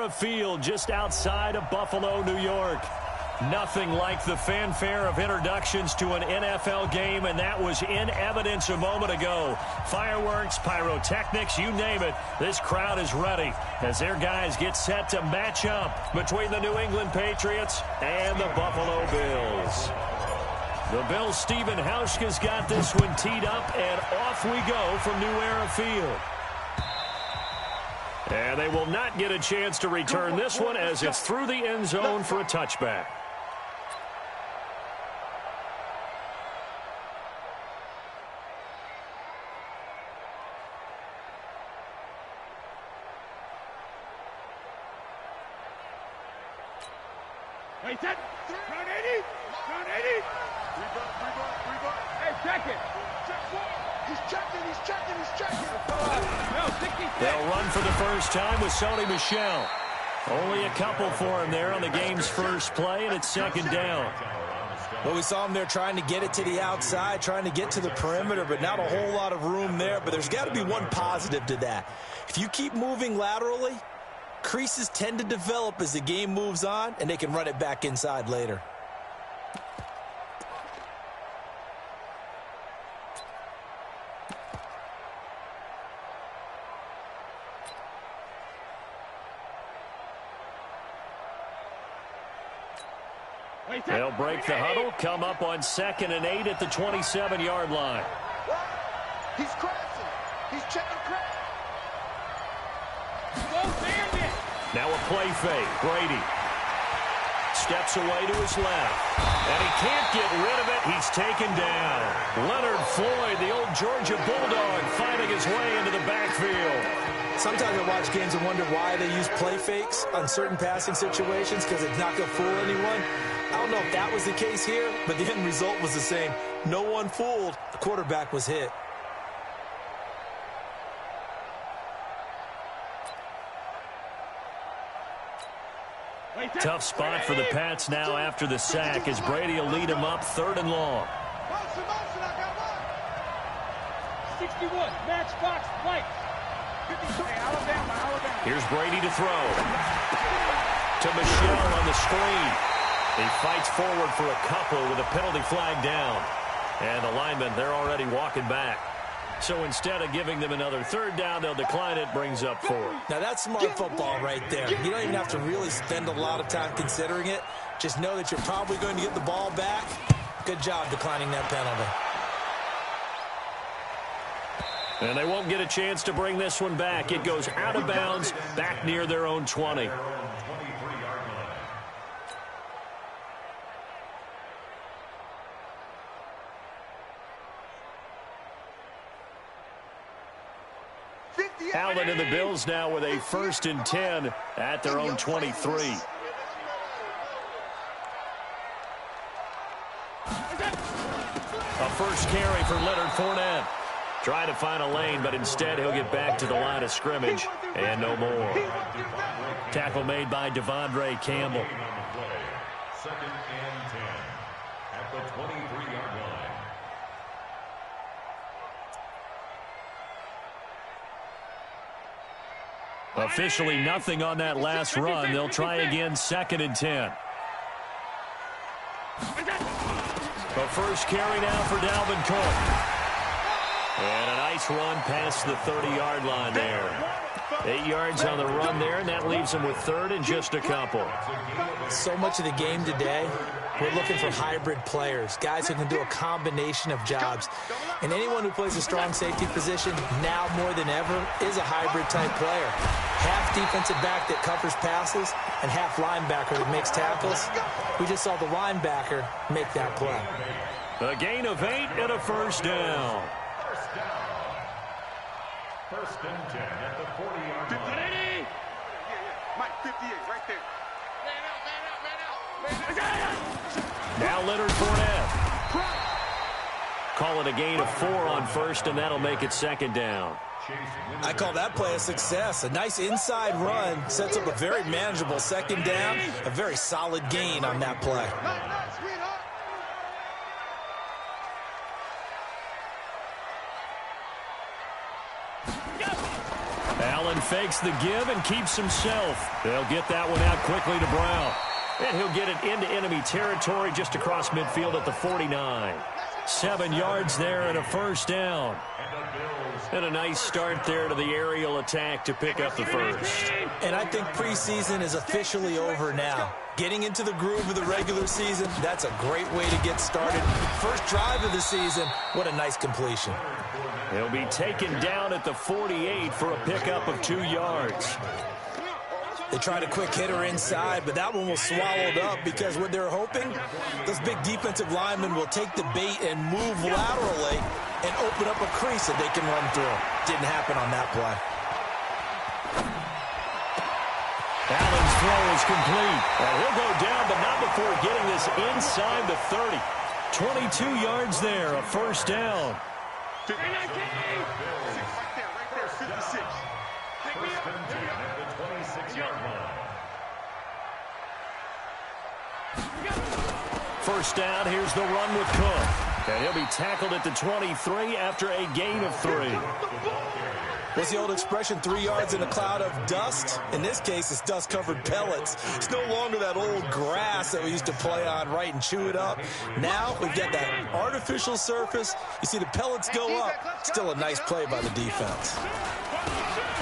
Era Field just outside of Buffalo, New York. Nothing like the fanfare of introductions to an NFL game, and that was in evidence a moment ago. Fireworks, pyrotechnics, you name it. This crowd is ready as their guys get set to match up between the New England Patriots and the Buffalo Bills. The Bills' Stephen Hauschka's got this one teed up, and off we go from New Era Field. And they will not get a chance to return this one as it's through the end zone for a touchback. Hey, set. Round 80. Round 80. Hey, check it. Check four. He's checking. No, 66. They'll run for the first time with Sony Michel. Only a couple for him there on the game's first play, and it's second down. Well, we saw him there trying to get it to the outside, trying to get to the perimeter, but not a whole lot of room there. But there's got to be one positive to that. If you keep moving laterally, creases tend to develop as the game moves on, and they can run it back inside later. They'll break the huddle, come up on 2nd and 8 at the 27-yard line. He's crashing. He's checking crash. Now a play fake. Brady steps away to his left. And he can't get rid of it. He's taken down. Leonard Floyd, the old Georgia Bulldog, finding his way into the backfield. Sometimes I watch games and wonder why they use play fakes on certain passing situations because it's not going to fool anyone. I don't know if that was the case here, but the end result was the same. No one fooled. The quarterback was hit. Tough spot for the Pats now after the sack as Brady will lead him up 3rd and long. 61, match box, white. Here's Brady to throw. To Michel on the screen. He fights forward for a couple with a penalty flag down. And the linemen, they're already walking back. So instead of giving them another 3rd down, they'll decline it, brings up 4. Now that's smart football right there. You don't even have to really spend a lot of time considering it. Just know that you're probably going to get the ball back. Good job declining that penalty. And they won't get a chance to bring this one back. It goes out of bounds back near their own 20. Allen and the Bills now with a 1st and 10 at their own 23. A first carry for Leonard Fournette. Try to find a lane, but instead he'll get back to the line of scrimmage and no more. Tackle made by Devondre Campbell. 2nd and 10 at the 23-yard line. Officially nothing on that last run. They'll try again 2nd and 10. The first carry now for Dalvin Cook. And a nice run past the 30-yard line there. 8 yards on the run there, and that leaves them with 3rd and just a couple. So much of the game today, we're looking for hybrid players, guys who can do a combination of jobs. And anyone who plays a strong safety position, now more than ever, is a hybrid-type player. Half defensive back that covers passes and half linebacker that makes tackles. We just saw the linebacker make that play. A gain of 8 and a 1st down. 1st and 10 at the 40-yard line. Mike, 58, right there. Now Leonard Fournette. Call it a gain of 4 on 1st, and that'll make it 2nd down. I call that play a success. A nice inside run sets up a very manageable 2nd down. A very solid gain on that play. Allen fakes the give and keeps himself. They'll get that one out quickly to Brown. And he'll get it into enemy territory just across midfield at the 49. 7 yards there and a first down. And a nice start there to the aerial attack to pick up the first. And I think preseason is officially over now. Getting into the groove of the regular season, that's a great way to get started. First drive of the season, what a nice completion. He'll be taken down at the 48 for a pickup of 2 yards. They tried a quick hitter inside, but that one was swallowed up because what they're hoping, those big defensive linemen will take the bait and move laterally and open up a crease that they can run through. Didn't happen on that play. Allen's throw is complete. And he'll go down, but not before getting this inside the 30. 22 yards there, a first down. Right there, 56. First and 10 at the 26-yard line. First down, here's the run with Cook. And he'll be tackled at the 23 after a gain of 3. What's the old expression, 3 yards in a cloud of dust? In this case, it's dust-covered pellets. It's no longer that old grass that we used to play on, right, and chew it up. Now we've got that artificial surface. You see the pellets go up. Still a nice play by the defense.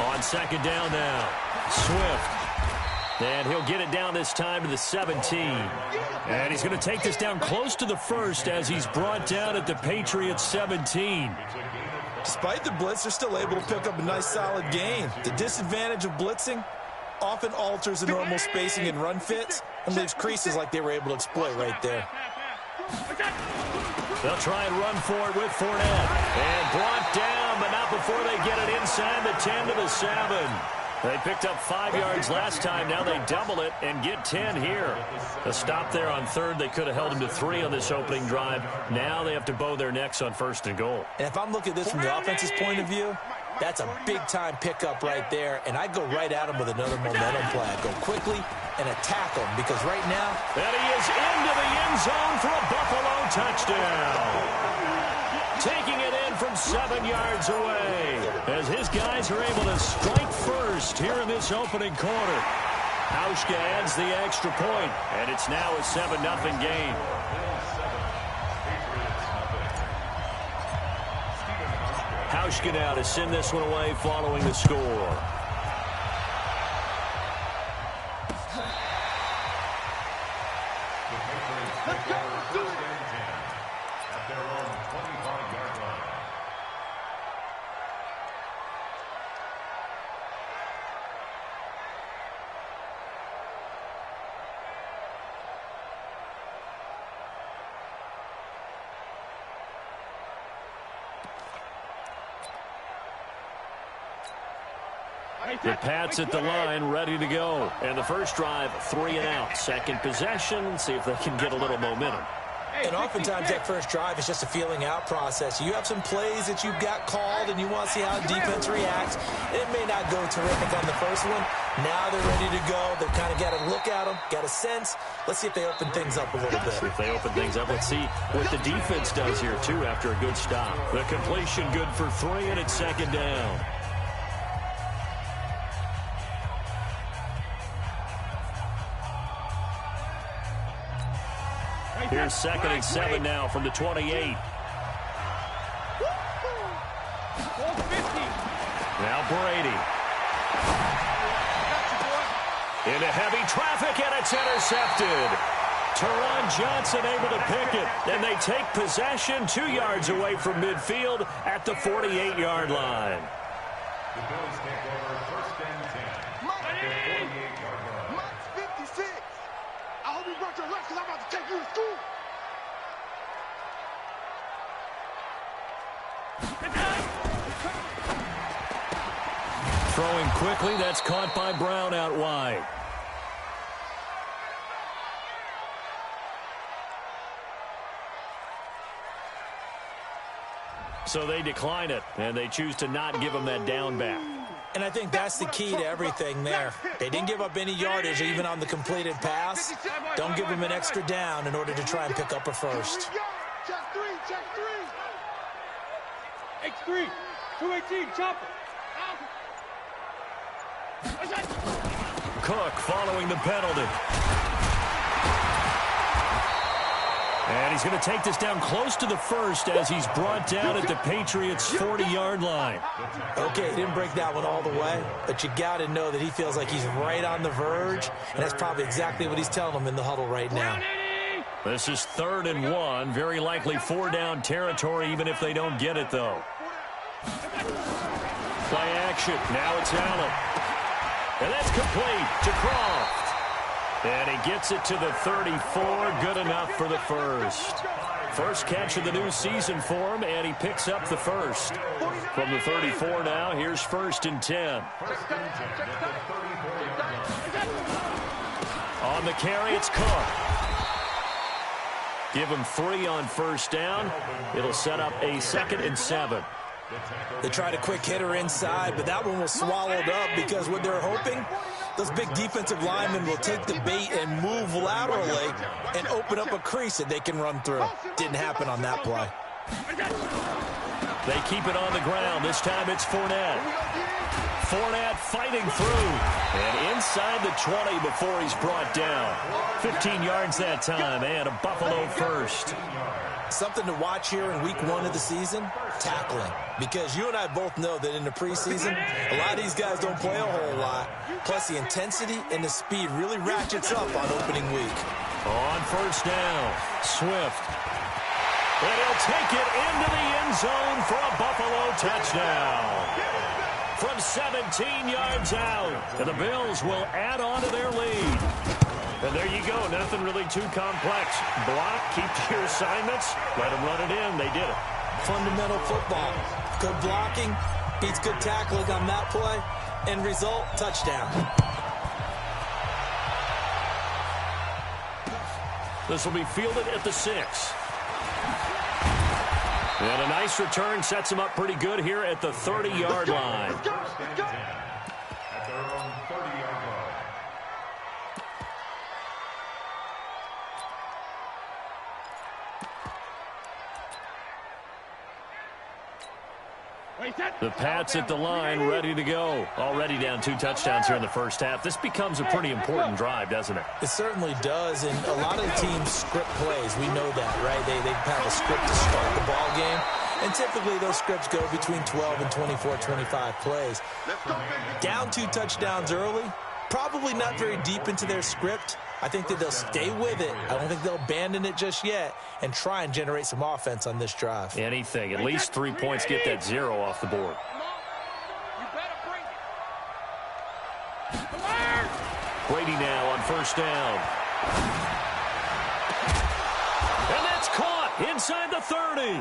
On second down now, Swift. And he'll get it down this time to the 17. And he's going to take this down close to the first as he's brought down at the Patriots 17. Despite the blitz, they're still able to pick up a nice, solid gain. The disadvantage of blitzing often alters the normal spacing and run fits and leaves creases like they were able to exploit right there. They'll try and run for it with Fournette. And brought down, but not before they get it inside the 10 to the 7. They picked up 5 yards last time. Now they double it and get 10 here. A stop there on third. They could have held him to 3 on this opening drive. Now they have to bow their necks on first and goal. And if I'm looking at this from the offense's point of view, that's a big-time pickup right there. And I'd go right at him with another momentum play. I'd go quickly and attack him because right now... And he is into the end zone for a Buffalo touchdown. Taking it in from 7 yards away as his guys are able to strike first here in this opening quarter. Hauschka adds the extra point, and it's now a 7-0 game. Hauschka now to send this one away following the score. The Pats at the line, ready to go. And the first drive, 3 and out. Second possession, see if they can get a little momentum. And oftentimes that first drive is just a feeling out process. You have some plays that you've got called and you want to see how the defense reacts. It may not go terrific on the first one. Now they're ready to go. They've kind of got to look at them, got a sense. Let's see if they open things up a little bit. See if they open things up. Let's see what the defense does here, too, after a good stop. The completion good for 3, and it's second down. Here's second and 7 now from the 28. Now Brady. Into heavy traffic, and it's intercepted. Teron Johnson able to pick it, and they take possession 2 yards away from midfield at the 48-yard line. The Bills take over first and 10 at the 48-yard line. Mike's 56. I hope you brought your lunch because I'm about to take you to school. Throwing quickly, that's caught by Brown out wide. So they decline it, and they choose to not give him that down back. And I think that's the key to everything there. They didn't give up any yardage even on the completed pass. Don't give them an extra down in order to try and pick up a first. Check 3, check 3. X3, 218, chopper. Cook following the penalty. And he's going to take this down close to the first as he's brought down at the Patriots' 40-yard line. Okay, he didn't break that one all the way, but you got to know that he feels like he's right on the verge, and that's probably exactly what he's telling them in the huddle right now. This is 3rd and 1, very likely 4-down territory, even if they don't get it, though. Play action. Now it's Allen. And that's complete to Croft. And he gets it to the 34. Good enough for the first. First catch of the new season for him, and he picks up the first. From the 34 now, here's 1st and 10. On the carry, it's Cook. Give him 3 on 1st down. It'll set up a 2nd and 7. They tried a quick hitter inside, but that one was swallowed up because what they're hoping, those big defensive linemen will take the bait and move laterally and open up a crease that they can run through. Didn't happen on that play. They keep it on the ground. This time it's Fournette. Fournette fighting through. And inside the 20 before he's brought down. 15 yards that time and a Buffalo first. Something to watch here in week 1 of the season, tackling. Because you and I both know that in the preseason, a lot of these guys don't play a whole lot. Plus the intensity and the speed really ratchets up on opening week. On 1st down, Swift. And he'll take it into the end zone for a Buffalo touchdown. From 17 yards out, and the Bills will add on to their lead. And there you go. Nothing really too complex. Block, keep to your assignments, let them run it in. They did it. Fundamental football. Good blocking, beats good tackling on that play. End result, touchdown. This will be fielded at the 6. And a nice return sets him up pretty good here at the 30-yard line. At their own 30-yard line. The Pats at the line, ready to go. Already down 2 touchdowns here in the first half. This becomes a pretty important drive, doesn't it? It certainly does, and a lot of the teams script plays. We know that, right? They have a script to start the ball game, and typically those scripts go between 12 and 24, 25 plays. Down 2 touchdowns early, probably not very deep into their script. I think that they'll stay with it. I don't think they'll abandon it just yet and try and generate some offense on this drive. Anything. At least 3 points, get that 0 off the board. Brady now on 1st down. And that's caught inside the 30.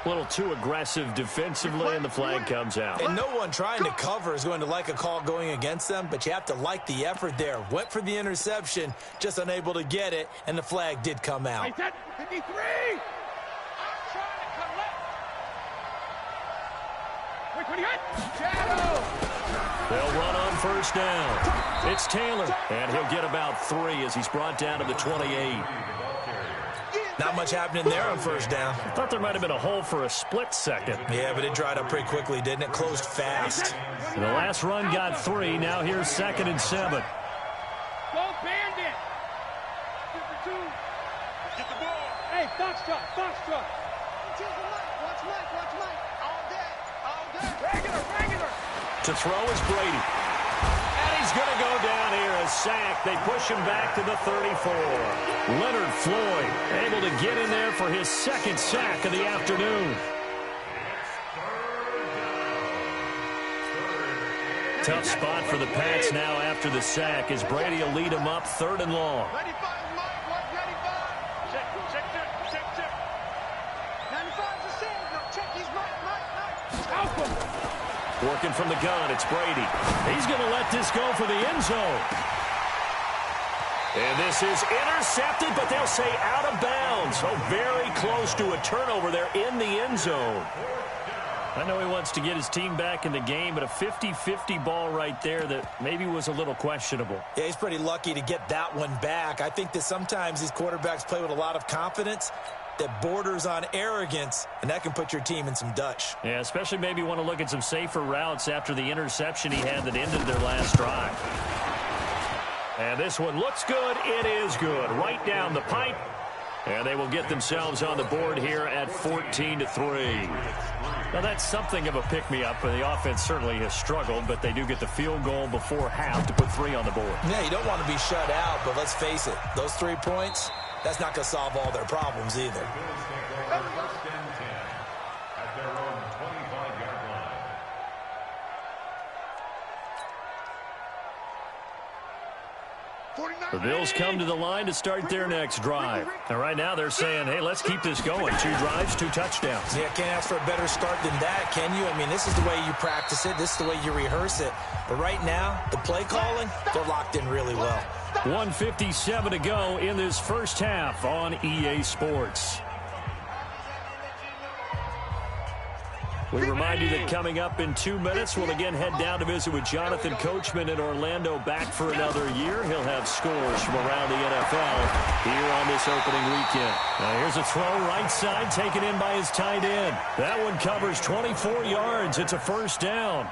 A little too aggressive defensively, and the flag comes out. And no one trying to cover is going to like a call going against them, but you have to like the effort there. Went for the interception, just unable to get it, and the flag did come out. 53! They'll run on 1st down. It's Taylor, and he'll get about 3 as he's brought down to the 28. Not much happening there on 1st down. I thought there might have been a hole for a split second. Yeah, but it dried up pretty quickly, didn't it? Closed fast. And the last run got 3. Now here's 2nd and 7. Go Bandit! Get the 2. Get the ball. Hey, Foxtrot. Watch Mike. All day. Regular. To throw is Brady. And he's going to go down here. A sack. They push him back to the 34. Leonard Floyd able to get in there for his 2nd sack of the afternoon. Tough spot for the Pats now after the sack as Brady will lead him up 3rd and long. 95, Mike. 195. Check. 95's a save. No, check. He's Mike. Working from the gun, it's Brady. He's going to let this go for the end zone. And this is intercepted, but they'll say out of bounds. So very close to a turnover there in the end zone. I know he wants to get his team back in the game, but a 50-50 ball right there that maybe was a little questionable. Yeah, he's pretty lucky to get that one back. I think that sometimes these quarterbacks play with a lot of confidence. that borders on arrogance, and that can put your team in some Dutch. Yeah, especially maybe want to look at some safer routes after the interception he had that ended their last drive. And this one looks good. It is good. Right down the pipe. And they will get themselves on the board here at 14-3. Now, that's something of a pick-me-up. The offense certainly has struggled, but they do get the field goal before half to put 3 on the board. Yeah, you don't want to be shut out, but let's face it. Those 3 points, that's not going to solve all their problems either. The Bills come to the line to start their next drive. And right now they're saying, hey, let's keep this going. 2 drives, 2 touchdowns. Yeah, can't ask for a better start than that, can you? I mean, this is the way you practice it. This is the way you rehearse it. But right now, the play calling, they're locked in really well. 1:57 to go in this first half on EA Sports. We remind you that coming up in 2 minutes, we'll again head down to visit with Jonathan Coachman in Orlando, back for another year. He'll have scores from around the NFL here on this opening weekend. Now here's a throw right side, taken in by his tight end. That one covers 24 yards. It's a first down.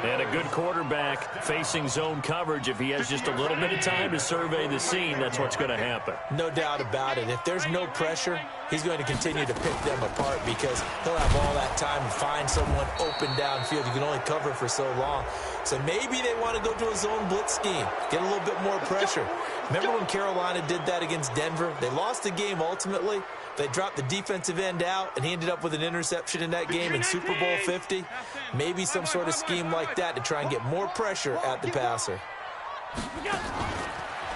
And a good quarterback facing zone coverage. If he has just a little bit of time to survey the scene, that's what's going to happen. No doubt about it. If there's no pressure, he's going to continue to pick them apart because he'll have all that time to find someone open downfield. You can only cover for so long. So maybe they want to go to a zone blitz scheme, get a little bit more pressure. Remember when Carolina did that against Denver? They lost the game ultimately. They dropped the defensive end out, and he ended up with an interception in that game in Super Bowl 50. Maybe some sort of scheme like that to try and get more pressure at the passer.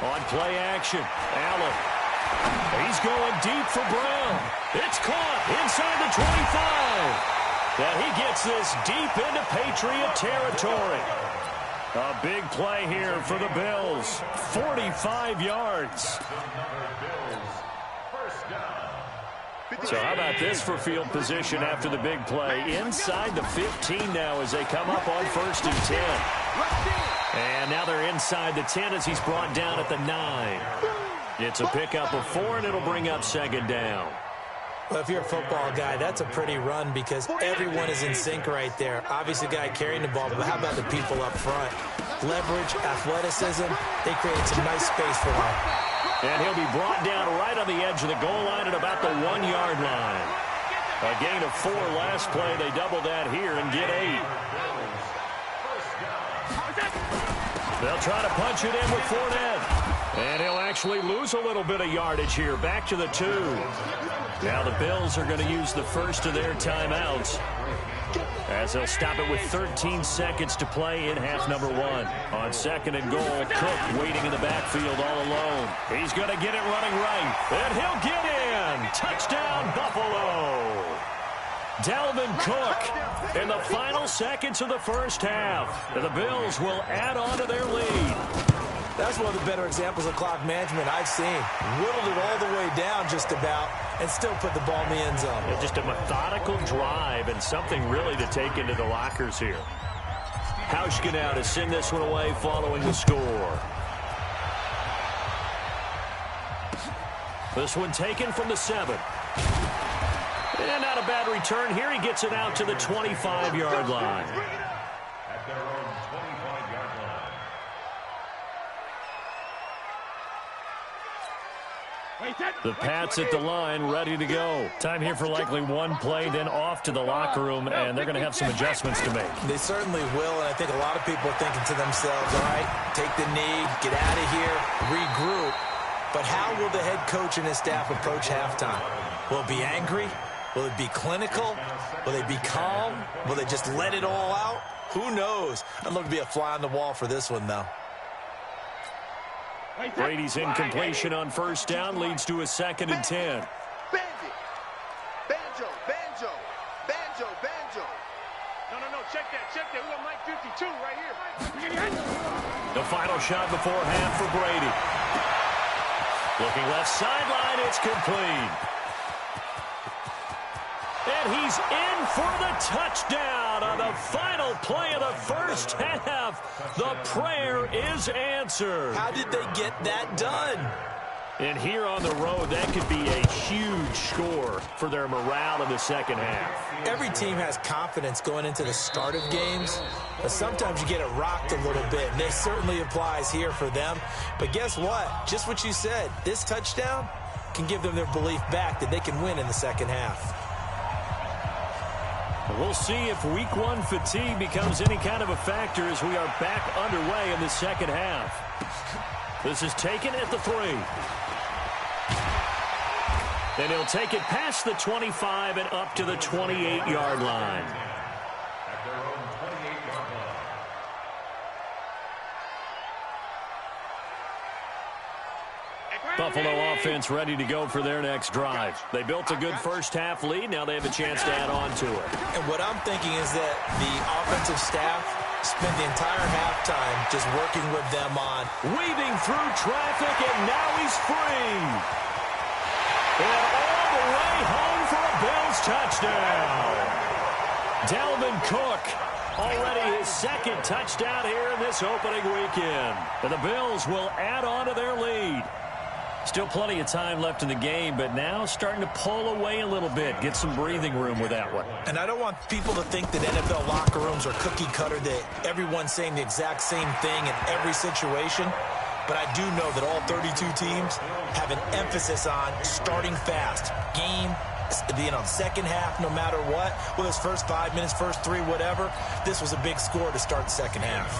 On play action, Allen. He's going deep for Brown. It's caught inside the 25. And he gets this deep into Patriot territory. A big play here for the Bills. 45 yards. So how about this for field position after the big play? Inside the 15 now as they come up on 1st and 10. And now they're inside the 10 as he's brought down at the 9. It's a pickup of 4, and it'll bring up 2nd down. Well, if you're a football guy, that's a pretty run because everyone is in sync right there. Obviously, the guy carrying the ball, but how about the people up front? Leverage, athleticism, they create some nice space for him. And he'll be brought down right on the edge of the goal line at about the 1-yard line. A gain of 4 last play. They double that here and get 8. They'll try to punch it in with Fournette. And he'll actually lose a little bit of yardage here. Back to the 2. Now the Bills are going to use the first of their timeouts, as they'll stop it with 13 seconds to play in half number 1. On 2nd and goal, Cook waiting in the backfield all alone. He's going to get it running right, and he'll get in. Touchdown, Buffalo. Dalvin Cook in the final seconds of the first half. The Bills will add on to their lead. That's one of the better examples of clock management I've seen. Whittled it all the way down just about and still put the ball in the end zone. Yeah, just a methodical drive and something really to take into the lockers here. Hauschka now to send this one away following the score. This one taken from the 7. And not a bad return here. He gets it out to the 25-yard line. At their own 25-yard line. The Pats at the line, ready to go. Time here for likely one play, then off to the locker room, and they're going to have some adjustments to make. They certainly will, and I think a lot of people are thinking to themselves, all right, take the knee, get out of here, regroup. But how will the head coach and his staff approach halftime? Will it be angry? Will it be clinical? Will they be calm? Will they just let it all out? Who knows? I'd love to be a fly on the wall for this one, though. Brady's incompletion on first down leads to a 2nd and 10. Banjo. No, check that. We got Mike 52 right here. The final shot before half for Brady. Looking left sideline, it's complete. And he's in for the touchdown on the final play of the first half. The prayer is answered. How did they get that done? And here on the road, that could be a huge score for their morale in the second half. Every team has confidence going into the start of games, but sometimes you get it rocked a little bit, and this certainly applies here for them. But guess what? Just what you said, this touchdown can give them their belief back that they can win in the second half. We'll see if week one fatigue becomes any kind of a factor as we are back underway in the second half. This is taken at the 3. And he'll take it past the 25 and up to the 28-yard line. At their own 28-yard line. Buffalo offense ready to go for their next drive. They built a good first-half lead. Now they have a chance to add on to it. And what I'm thinking is that the offensive staff spent the entire halftime just working with them on weaving through traffic, and now he's free. And all the way home for a Bills touchdown. Dalvin Cook, already his second touchdown here in this opening weekend. And the Bills will add on to their lead. Still plenty of time left in the game, but now starting to pull away a little bit. Get some breathing room with that one. And I don't want people to think that NFL locker rooms are cookie cutter, that everyone's saying the exact same thing in every situation. But I do know that all 32 teams have an emphasis on starting fast. Game, second half, no matter what. Whether it's first 5 minutes, first 3, whatever. This was a big score to start the second half.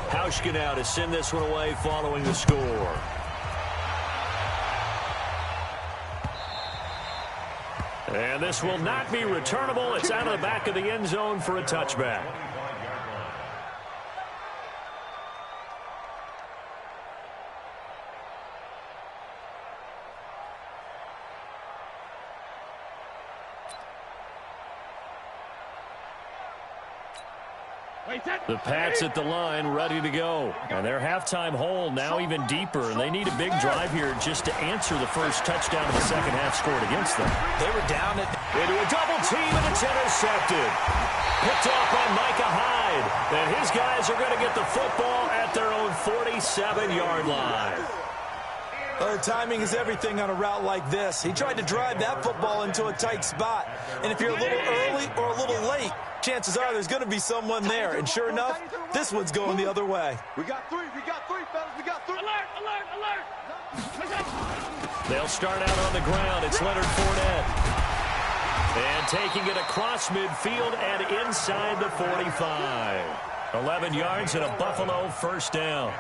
Hauschka now to send this one away following the score. And this will not be returnable. It's out of the back of the end zone for a touchback. The Pats at the line ready to go. And their halftime hole now even deeper. And they need a big drive here just to answer the first touchdown of the second half scored against them. They were down into a double team, and it's intercepted. Picked off by Micah Hyde. And his guys are going to get the football at their own 47-yard line. Timing is everything on a route like this. He tried to drive that football into a tight spot. And if you're a little early or a little late, chances are there's going to be someone there. And sure enough, this one's going the other way. We got three, fellas. We got three. Alert. They'll start out on the ground. It's Leonard Fournette. And taking it across midfield and inside the 45. 11 yards and a Buffalo first down.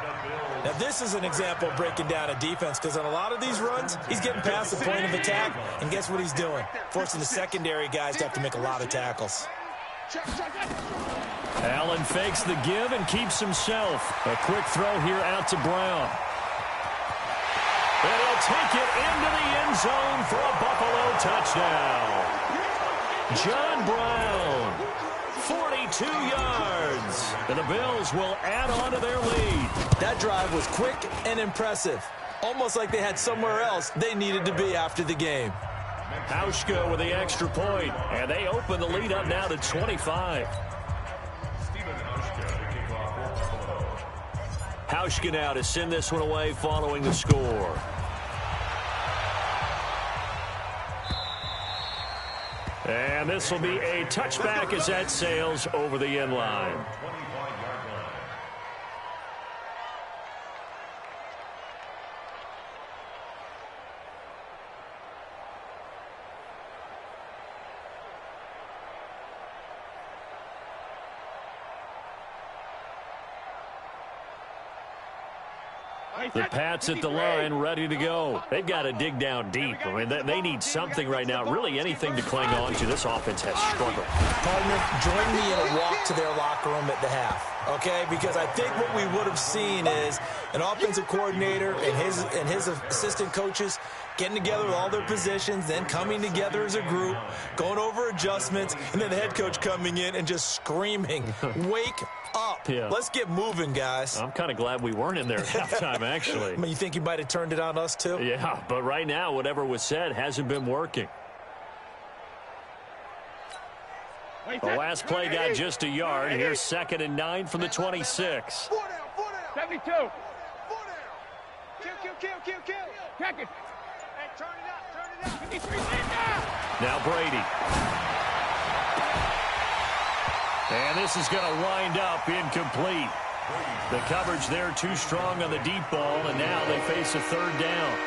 Now, this is an example of breaking down a defense, because on a lot of these runs, he's getting past the point of attack, and guess what he's doing? Forcing the secondary guys to have to make a lot of tackles. Allen fakes the give and keeps himself. A quick throw here out to Brown. And he'll take it into the end zone for a Buffalo touchdown. John Brown, 42 yards. And the Bills will add on to their lead. That drive was quick and impressive. Almost like they had somewhere else they needed to be after the game. Hauschka with the extra point, and they open the lead up now to 25. Hauschka now to send this one away following the score. And this will be a touchback as that sails over the end line. The Pats at the line ready to go. They've got to dig down deep. I mean, they need something right now, really anything to cling on to. This offense has struggled. Partner, join me in a walk to their locker room at the half, okay? Because I think what we would have seen is an offensive coordinator and his assistant coaches getting together with all their positions, then coming together as a group, going over adjustments, and then the head coach coming in and just screaming, wake up. Yeah. Let's get moving, guys. I'm kind of glad we weren't in there at halftime, actually. I mean, you think he might have turned it on us, too? Yeah, but right now, whatever was said hasn't been working. The last play got just a yard. Here's 2nd and 9 from the 26. 72. Kill. Check it. Hey, turn it up. 53 now Brady. And this is going to wind up incomplete. The coverage there too strong on the deep ball, and now they face a third down.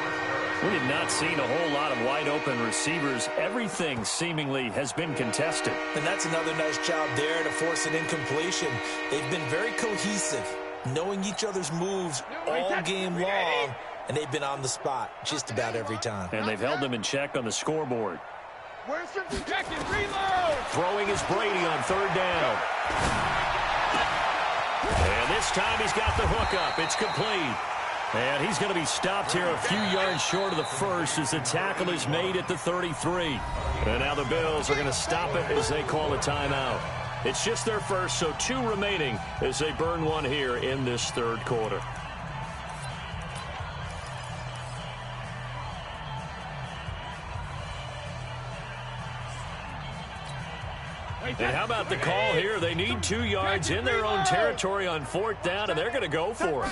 We have not seen a whole lot of wide-open receivers. Everything seemingly has been contested. And that's another nice job there to force an incompletion. They've been very cohesive, knowing each other's moves all game long, and they've been on the spot just about every time. And they've held them in check on the scoreboard. Where's the protected reload? Throwing is Brady on third down. And this time he's got the hook up. It's complete. And he's going to be stopped here a few yards short of the first as the tackle is made at the 33. And now the Bills are going to stop it as they call a timeout. It's just their first, so 2 remaining as they burn one here in this third quarter. And how about the call here? They need 2 yards in their own territory on 4th down, and they're going to go for it.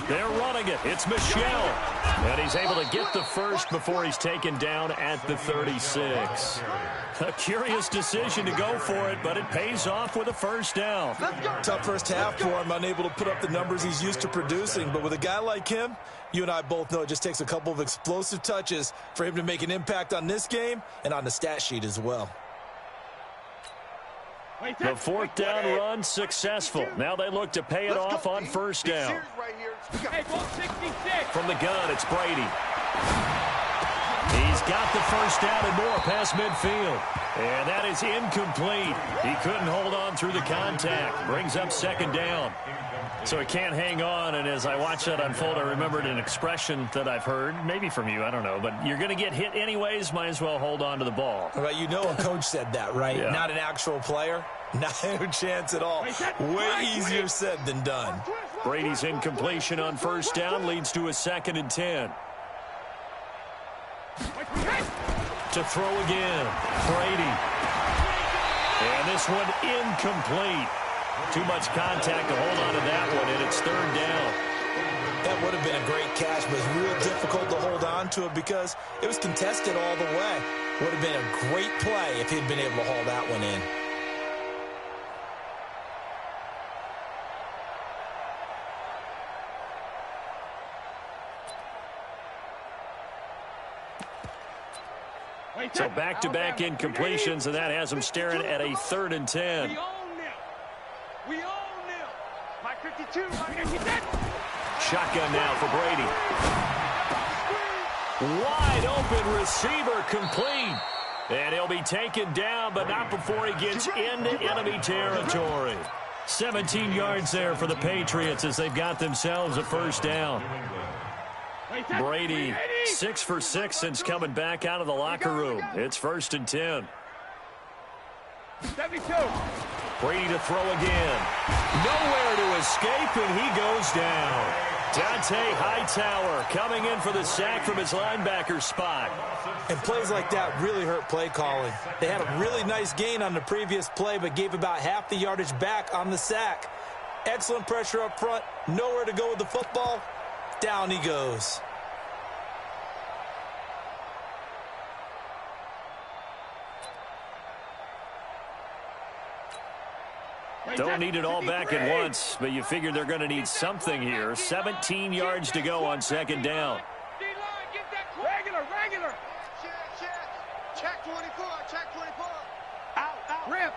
They're running it. It's Michel. And he's able to get the first before he's taken down at the 36. A curious decision to go for it, but it pays off with a first down. Tough first half for him, unable to put up the numbers he's used to producing. But with a guy like him, you and I both know it just takes a couple of explosive touches for him to make an impact on this game and on the stat sheet as well. The 4th down run successful. Now they look to pay it off on first down. From the gun, it's Brady. He's got the first down and more past midfield. And that is incomplete. He couldn't hold on through the contact. Brings up 2nd down. So he can't hang on, and as I watch that unfold, I remembered an expression that I've heard, maybe from you, I don't know, but you're going to get hit anyways, might as well hold on to the ball. Well, you know a coach said that, right? Yeah. Not an actual player. Not a chance at all. Way easier said than done. Brady's incompletion on first down leads to a 2nd and 10. To throw again, Brady. And this one incomplete. Too much contact to hold on to that one, and it's 3rd down. That would have been a great catch, but it's real difficult to hold on to it because it was contested all the way. Would have been a great play if he'd been able to haul that one in. So back-to-back incompletions, and that has him staring at a 3rd and 10. We own them. My 52, my 52. Shotgun now for Brady. Wide open receiver complete. And he'll be taken down, but not before he gets into enemy territory. 17 yards there for the Patriots as they've got themselves a first down. Brady, 6 for 6 since coming back out of the locker room. It's 1st and 10. 72. Brady to throw again. Nowhere to escape, and he goes down. Dante Hightower coming in for the sack from his linebacker spot. And plays like that really hurt play calling. They had a really nice gain on the previous play, but gave about half the yardage back on the sack. Excellent pressure up front. Nowhere to go with the football. Down he goes. Don't need it all back at once, but you figure they're going to need something here. 17 yards to go on 2nd down. Regular. Check 24. Out. Rip.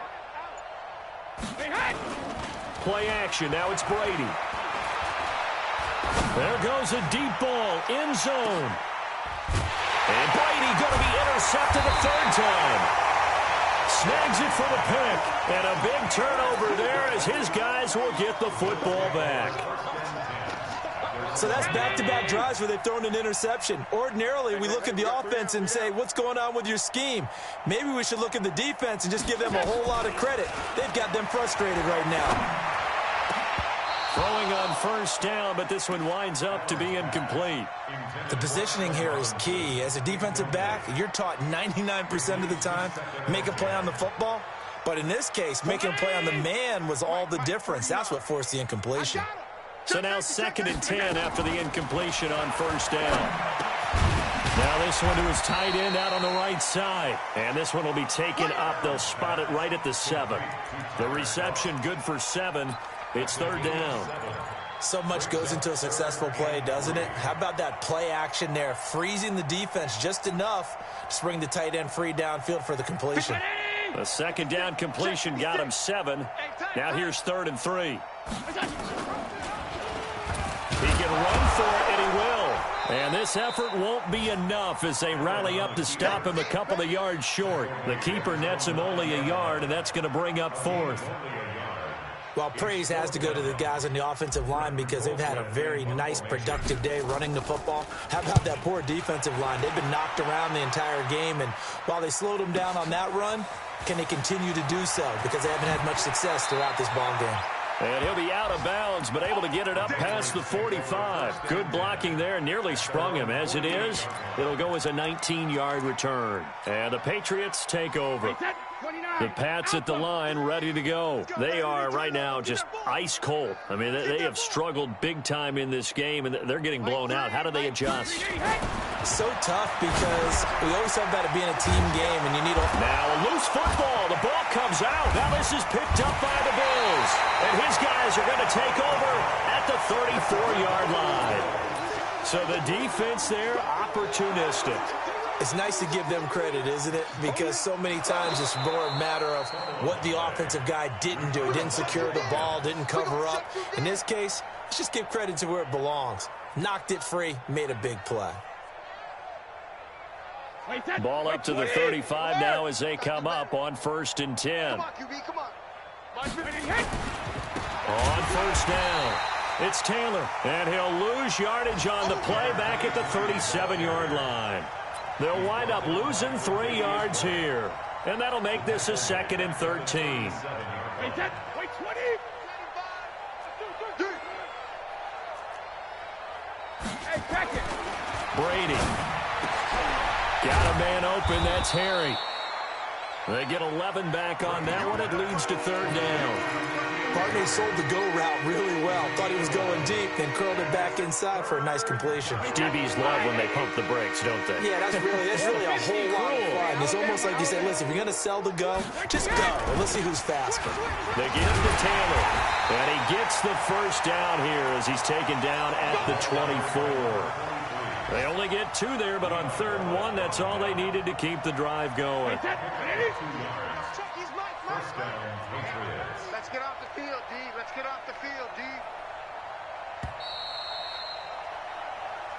Play action. Now it's Brady. There goes a deep ball. End zone. And Brady going to be intercepted a 3rd time. Snags it for the pick, and a big turnover there as his guys will get the football back. So that's back-to-back drives where they've thrown an interception. Ordinarily, we look at the offense and say, what's going on with your scheme? Maybe we should look at the defense and just give them a whole lot of credit. They've got them frustrated right now. Throwing on first down, but this one winds up to be incomplete. The positioning here is key. As a defensive back, you're taught 99% of the time, make a play on the football. But in this case, making a play on the man was all the difference. That's what forced the incompletion. So now 2nd and 10 after the incompletion on first down. Now this one to his tight end out on the right side. And this one will be taken up. They'll spot it right at the 7. The reception good for 7. It's 3rd down. So much goes into a successful play, doesn't it? How about that play action there? Freezing the defense just enough to bring the tight end free downfield for the completion. The 2nd down completion got him 7. Now here's 3rd and 3. He can run for it, and he will. And this effort won't be enough as they rally up to stop him a couple of yards short. The keeper nets him only a yard, and that's going to bring up 4th. Well, praise has to go to the guys on the offensive line because they've had a very nice, productive day running the football. How about that poor defensive line? They've been knocked around the entire game, and while they slowed them down on that run, can they continue to do so? Because they haven't had much success throughout this ball game. And he'll be out of bounds, but able to get it up past the 45. Good blocking there, nearly sprung him. As it is, it'll go as a 19-yard return. And the Patriots take over. The Pats at the line, ready to go. They are right now just ice cold. I mean, they have struggled big time in this game, and they're getting blown out. How do they adjust? So tough because we always talk about it being a team game, and you need a... Now a loose football. The ball comes out. Now this is picked up by the Bills. And his guys are going to take over at the 34-yard line. So the defense there, opportunistic. It's nice to give them credit, isn't it? Because so many times it's more a matter of what the offensive guy didn't do. Didn't secure the ball, didn't cover up. In this case, let's just give credit to where it belongs. Knocked it free, made a big play. Ball up to the 35 now as they come up on 1st and 10. Come on, QB, come on. On first down, it's Taylor. And he'll lose yardage on the play back at the 37-yard line. They'll wind up losing 3 yards here. And that'll make this a 2nd and 13. Brady. Got a man open. That's Harry. They get 11 back on that one. It leads to 3rd down. Partney sold the go route really well. Thought he was going deep, then curled it back inside for a nice completion. DBs love when they pump the brakes, don't they? Yeah, that's really a whole lot of fun. It's almost like you say, listen, if you're going to sell the go, just go, and let's see who's faster. They give to Taylor, and he gets the 1st down here as he's taken down at the 24. They only get 2 there, but on 3rd and 1, that's all they needed to keep the drive going. First down, Patriots. Let's get off the field, D. Let's get off the field,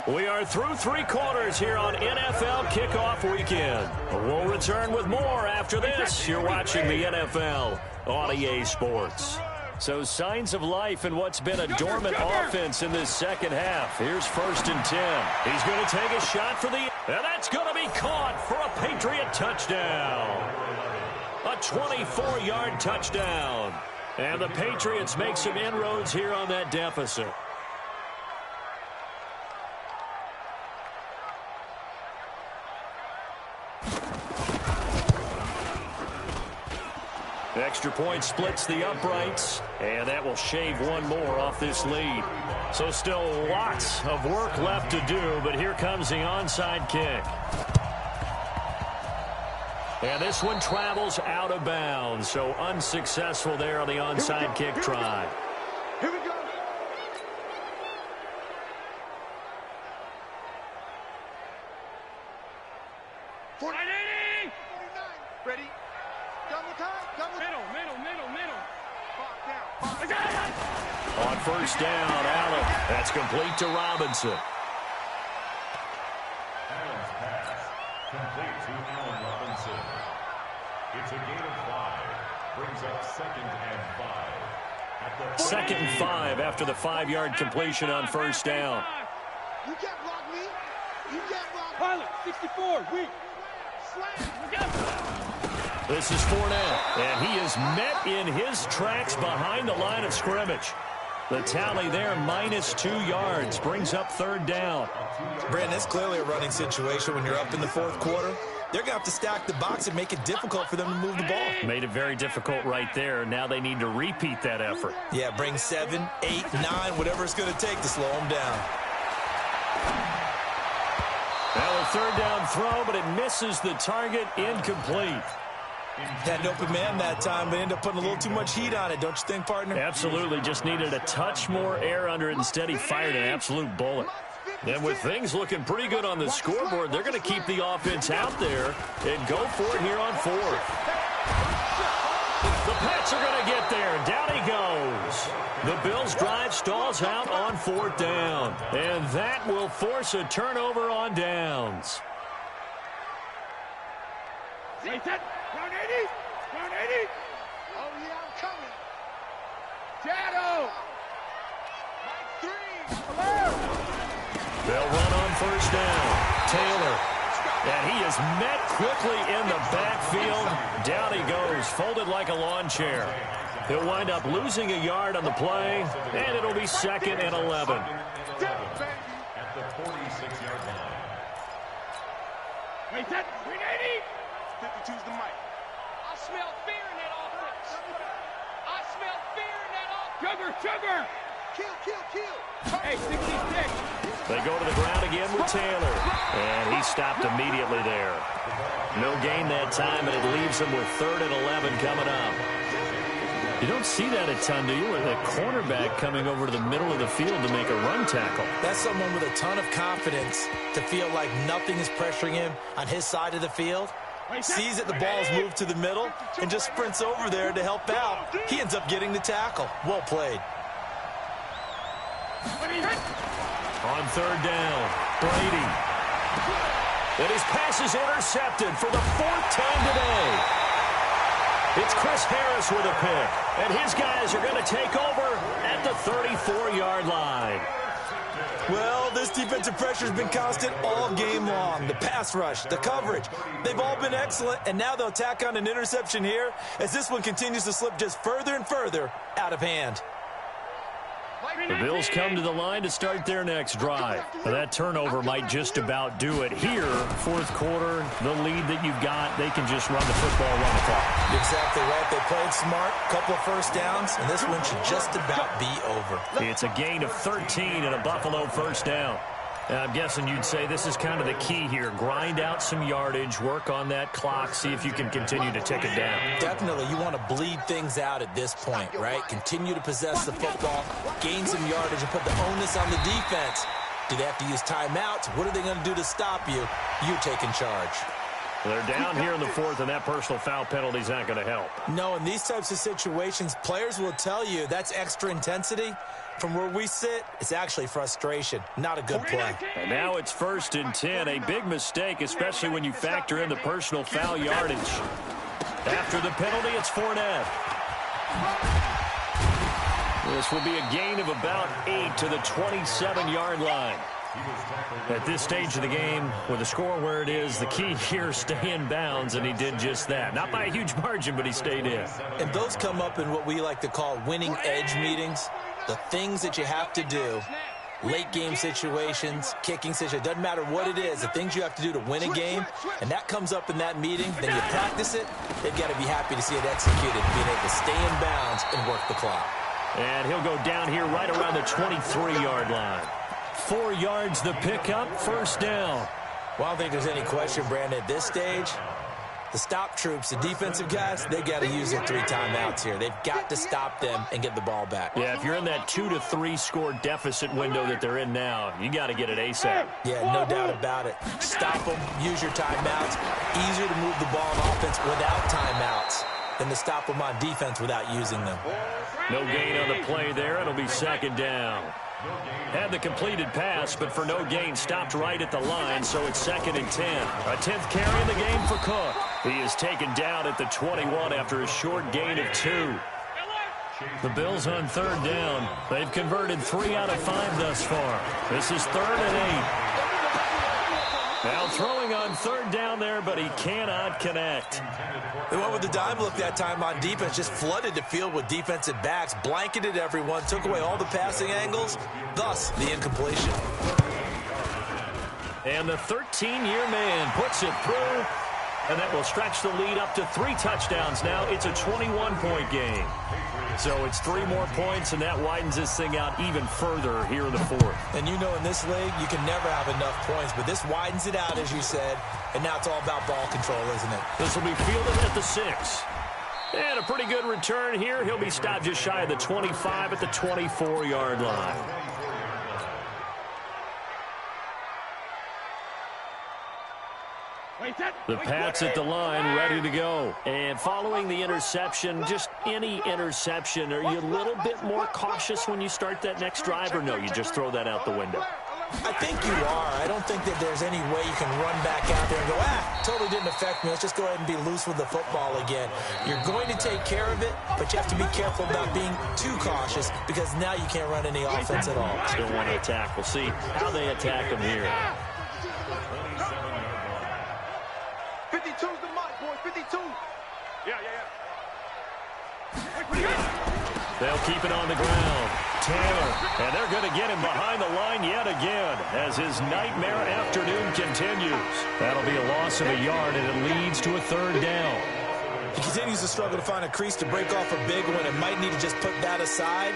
D. We are through 3 quarters here on NFL Kickoff Weekend. We'll return with more after this. You're watching the NFL on EA Sports. So signs of life in what's been a dormant offense in this second half. Here's 1st and 10. He's going to take a shot for the... And that's going to be caught for a Patriot touchdown. A 24-yard touchdown. And the Patriots make some inroads here on that deficit. Extra point splits the uprights, and that will shave 1 more off this lead. So still lots of work left to do, but here comes the onside kick. And this one travels out of bounds, so unsuccessful there on the onside kick try. Here we go. Ready? Double time. Double. Middle. Pop down. On first down, Allen. That's complete to Robinson. Allen's pass, complete to Allen Robinson. It's a gain of 5. Brings up 2nd and 5. At the 2nd and 5 after the 5-yard completion on first down. You can't block me. You can't block me. Pilot, 64, weak. This is Fournette, and he is met in his tracks behind the line of scrimmage. The tally there, -2 yards, brings up 3rd down. Brandon, it's clearly a running situation when you're up in the 4th quarter. they're going to have to stack the box and make it difficult for them to move the ball. Made it very difficult right there. Now they need to repeat that effort. Yeah, bring 7, 8, 9, whatever it's going to take to slow them down. Now a third down throw, but it misses the target, incomplete. Had an open man that time, but ended up putting a little too much heat on it, don't you think, partner? Absolutely, just needed a touch more air under it. Instead, he fired an absolute bullet. And with things looking pretty good on the scoreboard, they're going to keep the offense out there and go for it here on fourth. The Pats are going to get there. Down he goes. The Bills' drive stalls out on fourth down. And that will force a turnover on downs. Round 80. Round 80. Oh, yeah, I'm coming. Shadow. Mike 3. They'll run on first down. Taylor. And he is met quickly in the backfield. Down he goes, folded like a lawn chair. He'll wind up losing a yard on the play, and it'll be 2nd and 11. At the 46-yard line. Wait, that 380. 52's the mic. I smell fear in that offense. I smell fear in that offense. Sugar. Kill. Hey, 66. They go to the ground again with Taylor. And he stopped immediately there. No gain that time, and it leaves him with 3rd and 11 coming up. You don't see that a ton, do you? With a cornerback coming over to the middle of the field to make a run tackle. That's someone with a ton of confidence to feel like nothing is pressuring him on his side of the field. Sees that the ball's moved to the middle and just sprints over there to help out. He ends up getting the tackle. Well played. On third down, Brady. And his pass is intercepted for the 4th time today. It's Chris Harris with a pick, and his guys are going to take over at the 34-yard line. Well, this defensive pressure has been constant all game long. The pass rush, the coverage, they've all been excellent, and now they'll tack on an interception here as this one continues to slip just further and further out of hand. The Bills come to the line to start their next drive. Now, that turnover might just about do it here. 4th quarter, the lead that you've got, they can just run the football, run the clock. Exactly right. They played smart, couple of first downs, and this one should just about be over. It's a gain of 13 and a Buffalo first down. I'm guessing you'd say this is kind of the key here. Grind out some yardage, work on that clock, see if you can continue to tick it down. Definitely. You want to bleed things out at this point, right? Continue to possess the football, gain some yardage, and put the onus on the defense. Do they have to use timeouts? What are they going to do to stop you? You take in charge. They're down here in the 4th, and that personal foul penalty is not going to help. No, in these types of situations, players will tell you that's extra intensity. From where we sit, it's actually frustration. Not a good play. And now it's 1st and 10. A big mistake, especially when you factor in the personal foul yardage. After the penalty, it's Fournette. This will be a gain of about 8 to the 27-yard line. At this stage of the game, with the score where it is, the key here, stay in bounds, and he did just that. Not by a huge margin, but he stayed in. And those come up in what we like to call winning edge meetings. The things that you have to do, late game situations, kicking situations, doesn't matter what it is, the things you have to do to win a game, and that comes up in that meeting, then you practice it, they've got to be happy to see it executed, being able to stay in bounds and work the clock. And he'll go down here right around the 23-yard line. 4 yards the pickup, first down. Well, I don't think there's any question, Brandon, at this stage, the stop troops, the defensive guys, they got to use their 3 timeouts here. They've got to stop them and get the ball back. Yeah, if you're in that 2 to 3 score deficit window that they're in now, you got to get it ASAP. Yeah, no doubt about it. Stop them, use your timeouts. Easier to move the ball on offense without timeouts than to stop them on defense without using them. No gain on the play there. It'll be 2nd down. Had the completed pass, but for no gain, stopped right at the line, so it's 2nd and 10. A 10th carry in the game for Cook. He is taken down at the 21 after a short gain of 2. The Bills on 3rd down. They've converted 3 out of 5 thus far. This is 3rd and 8. Now throwing on 3rd down there, but he cannot connect. They went with the dime look that time on defense, just flooded the field with defensive backs, blanketed everyone, took away all the passing angles, thus the incompletion. And the 13-year man puts it through And that will stretch the lead up to 3 touchdowns now. It's a 21-point game. So it's 3 more points, and that widens this thing out even further here in the 4th. And you know in this league, you can never have enough points, but this widens it out, as you said, and now it's all about ball control, isn't it? This will be fielded at the 6. And a pretty good return here. He'll be stopped just shy of the 25 at the 24-yard line. The Pats at the line, ready to go. And following the interception, just any interception, are you a little bit more cautious when you start that next drive, or no, you just throw that out the window? I think you are. I don't think that there's any way you can run back out there and go, totally didn't affect me. Let's just go ahead and be loose with the football again. You're going to take care of it, but you have to be careful about being too cautious because now you can't run any offense at all. Still want to attack. We'll see how they attack them here. 52's the mic, boys. 52. Yeah. They'll keep it on the ground. Taylor, and they're going to get him behind the line yet again as his nightmare afternoon continues. That'll be a loss of a yard, and it leads to a 3rd down. He continues to struggle to find a crease to break off a big one and might need to just put that aside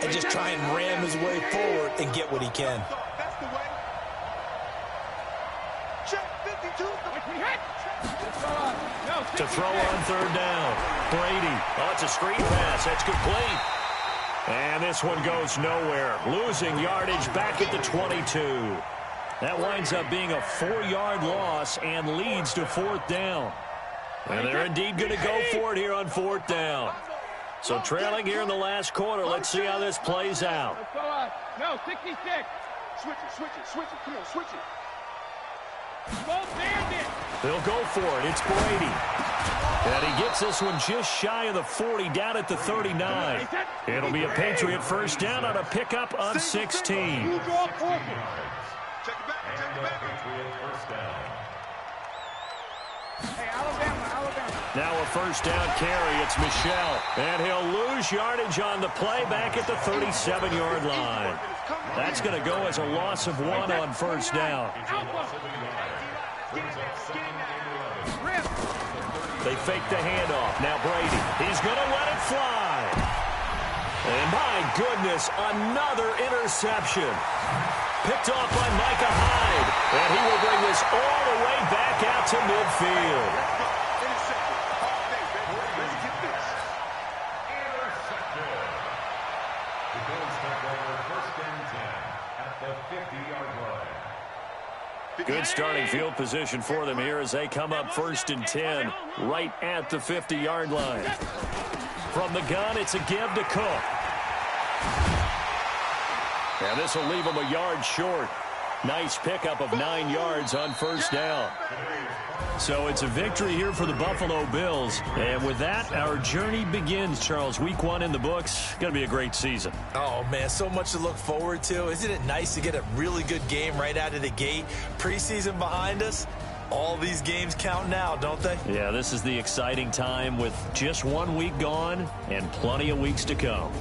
and just try and ram his way forward and get what he can. That's the way. Check 52. To throw on 3rd down. Brady. Oh, it's a screen pass. That's complete. And this one goes nowhere. Losing yardage back at the 22. That winds up being a 4-yard loss and leads to 4th down. And they're indeed going to go for it here on 4th down. So trailing here in the last quarter. Let's see how this plays out. No, 66. Switch it. Come on, switch it. They'll go for it. It's Brady. And he gets this one just shy of the 40, down at the 39. It'll be a Patriot 1st down on a pickup of 16. Check it back. Hey, Alabama. Now a 1st down carry. It's Michelle. And he'll lose yardage on the play back at the 37-yard line. That's going to go as a loss of 1 on 1st down. They fake the handoff. Now Brady. He's going to let it fly. And my goodness, another interception. Picked off by Micah Hyde. And he will bring this all the way back out to midfield. Good starting field position for them here as they come up 1st and 10 right at the 50-yard line. From the gun, it's a give to Cook. And this will leave them a yard short. Nice pickup of 9 yards on 1st down. So it's a victory here for the Buffalo Bills. And with that, our journey begins, Charles. Week 1 in the books. Going to be a great season. Oh, man, so much to look forward to. Isn't it nice to get a really good game right out of the gate? Preseason behind us. All these games count now, don't they? Yeah, this is the exciting time with just 1 week gone and plenty of weeks to come.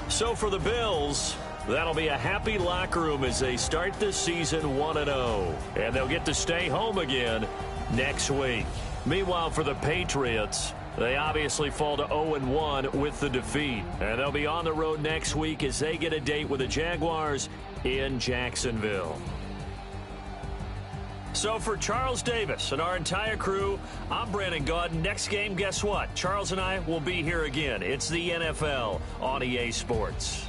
So for the Bills, that'll be a happy locker room as they start this season 1-0. And they'll get to stay home again next week. Meanwhile, for the Patriots, they obviously fall to 0-1 with the defeat. And they'll be on the road next week as they get a date with the Jaguars in Jacksonville. So for Charles Davis and our entire crew, I'm Brandon Gaudin. Next game, guess what? Charles and I will be here again. It's the NFL on EA Sports.